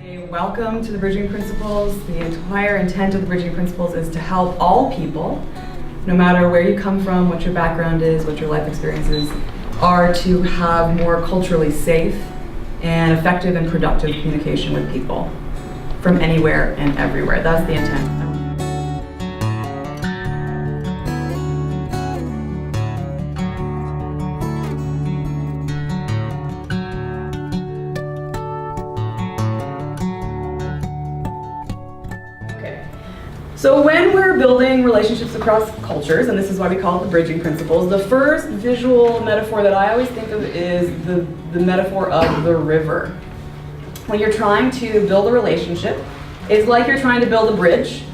Welcome to the Bridging Principles. The entire intent of the Bridging Principles is to help all people, no matter where you come from, what your background is, what your life experiences are, to have more culturally safe and effective and productive communication with people from anywhere and everywhere. That's the intent. So when we're building relationships across cultures, and this is why we call it the Bridging Principles, the first visual metaphor that I always think of is the metaphor of the river. When you're trying to build a relationship, it's like you're trying to build a bridge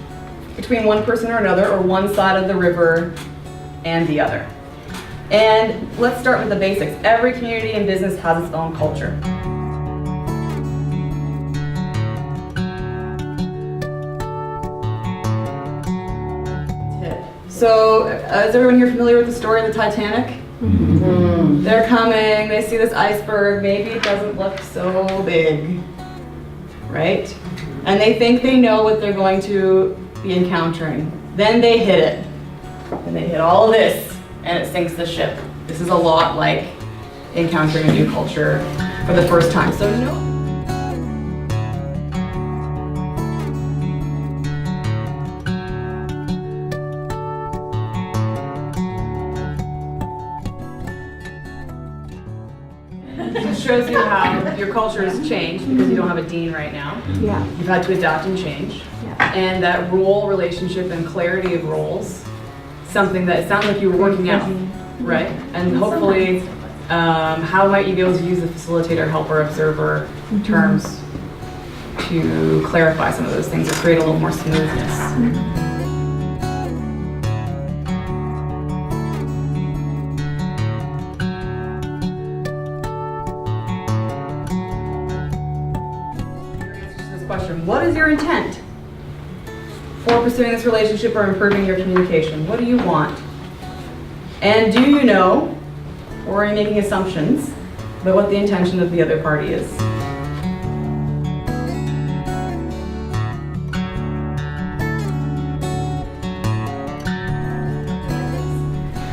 between one person or another, or one side of the river and the other. And let's start with the basics. Every community and business has its own culture. So, is everyone here familiar with the story of the Titanic? Mm-hmm. They're coming, they see this iceberg, maybe it doesn't look so big, right? And they think they know what they're going to be encountering. Then they hit it, and they hit all of this, and it sinks the ship. This is a lot like encountering a new culture for the first time. So no. It shows you how your culture has changed because you don't have a dean right now. Yeah. You've had to adapt and change. Yeah. And that role relationship and clarity of roles, something that it sounds like you were working out, right? And hopefully, how might you be able to use the facilitator, helper, observer terms to clarify some of those things or create a little more smoothness? Question: what is your intent for pursuing this relationship or improving your communication? What do you want? And do you know, or are you making assumptions about what the intention of the other party is?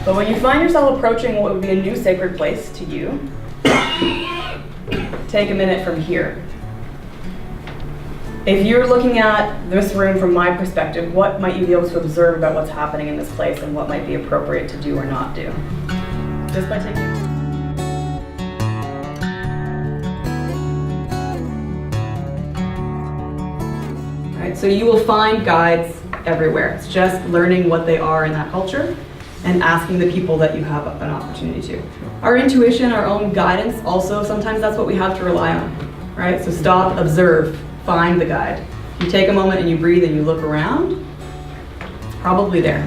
But when you find yourself approaching what would be a new sacred place to you, take a minute from here. If you're looking at this room from my perspective, what might you be able to observe about what's happening in this place and what might be appropriate to do or not do? Just by taking... Right, so you will find guides everywhere. It's just learning what they are in that culture and asking the people that you have an opportunity to. Our intuition, our own guidance, also sometimes that's what we have to rely on, right? So stop, observe. Find the guide. You take a moment and you breathe and you look around, it's probably there.